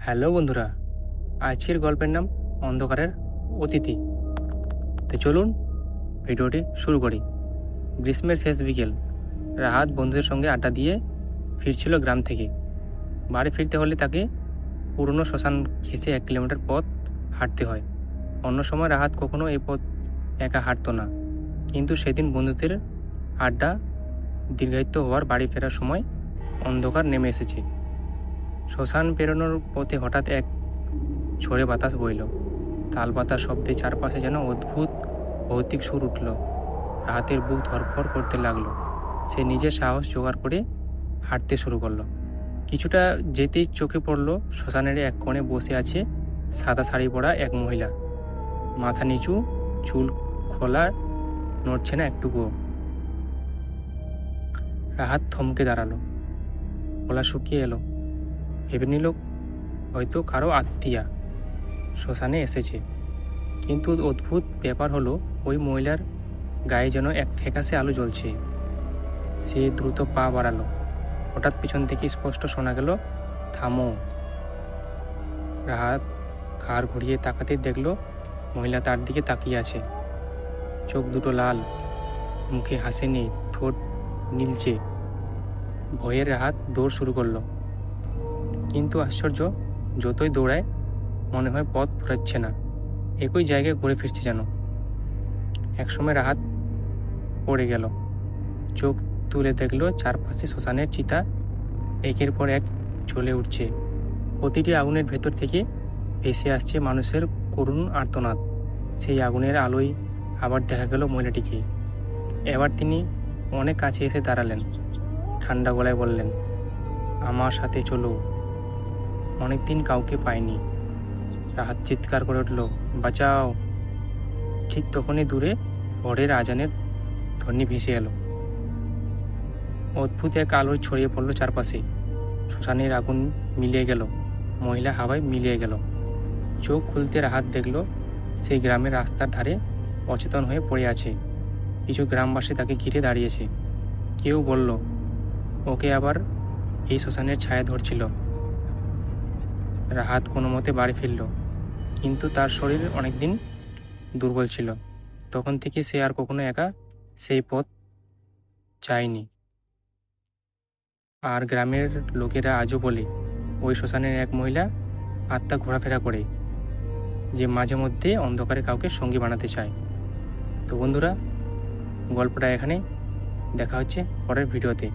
Hello বন্ধুরা, আজকের গল্পের নাম অন্ধকারের অতিথি। তো চলুন ভিডিওটি শুরু করি। গ্রীষ্মের শেষ বিকেল, রাহাত বন্ধুদের সঙ্গে আড্ডা দিয়ে ফিরছিল গ্রাম থেকে। বাড়ি ফিরতে হলে তাকে পুরনো শ্মশান ঘেঁষে 1 কিলোমিটার পথ হাঁটতে হয়। অন্য সময় রাহাত কখনো এই পথ একা হাঁটতো না, কিন্তু সেদিন বন্ধুদের আড্ডা দীর্ঘায়িত হওয়ার বাড়ি ফেরার সময় অন্ধকার নেমে এসেছে। শ্মশান পেরোনোর পথে হঠাৎ এক ঝোড়ে বাতাস বইল। তালপাতার শব্দে চারপাশে যেন অদ্ভুত ভৌতিক সুর উঠল। রাহাতের বুক ধড়ফড় করতে লাগলো। সে নিজের সাহস জোগাড় করে হাঁটতে শুরু করলো। কিছুটা যেতেই চোখে পড়ল শ্মশানের এক কোণে বসে আছে সাদা শাড়ি পরা এক মহিলা। মাথা নিচু, চুল খোলা, নড়ছে না একটুকুও। রাহাত থমকে দাঁড়ালো। গলা শুকিয়ে এলো। ভেবে নিল হয়তো কারো আত্মীয়া শ্মশানে এসেছে। কিন্তু অদ্ভুত ব্যাপার হলো, ওই মহিলার গায়ে যেন এক ফ্যাকাশে আলো জ্বলছে। সে দ্রুত পা বাড়ালো। হঠাৎ পিছন থেকে স্পষ্ট শোনা গেল, থামো। রাহাত ঘাড় ঘুরিয়ে তাকাতে দেখলো মহিলা তার দিকে তাকিয়ে আছে। চোখ দুটো লাল, মুখে হাসি নেই, ঠোঁট নীলচে। ভয়ের রাহাত দৌড় শুরু করলো। কিন্তু আশ্চর্য, যতই দৌড়ায় মনে হয় পথ ফুরাচ্ছে না, একই জায়গায় ঘুরে ফিরছে যেন। একসময় রাহাত পড়ে গেল। চোখ তুলে দেখলো চারপাশে শ্মশানের চিতা একের পর এক জ্বলে উঠছে। প্রতিটি আগুনের ভেতর থেকে ভেসে আসছে মানুষের করুণ আর্তনাদ। সেই আগুনের আলোয় আবার দেখা গেল মহিলাটিকে। এবার তিনি অনেক কাছে এসে দাঁড়ালেন। ঠান্ডা গলায় বললেন, আমার সাথে চলো, অনেকদিন কাউকে পাইনি। রাহাত চিৎকার করে উঠল, বাঁচাও। ঠিক তখনই দূরে ভোরের আজানের ধ্বনি ভেসে এলো। অদ্ভুত এক আলো ছড়িয়ে পড়ল চারপাশে। শ্মশানের আগুন মিলিয়ে গেল, মহিলা হাওয়ায় মিলিয়ে গেল। চোখ খুলতে রাহাত দেখল সেই গ্রামের রাস্তার ধারে অচেতন হয়ে পড়ে আছে। কিছু গ্রামবাসী তাকে ঘিরে দাঁড়িয়েছে। কেউ বলল, ওকে আবার এই শ্মশানের ছায়া ধরছিল। রাহাত কোনো মতে বাড়ি ফিরল, কিন্তু তার শরীর অনেকদিন দুর্বল ছিল। তখন থেকে সে আর কখনো একা সেই পথ যায়নি। আর গ্রামের লোকেরা আজও বলে, ওই শ্মশানের এক মহিলা আত্মা ঘোরাফেরা করে, যে মাঝে মধ্যে অন্ধকারে কাউকে সঙ্গী বানাতে চায়। তো বন্ধুরা, গল্পটা এখানে, দেখা হচ্ছে পরের ভিডিওতে।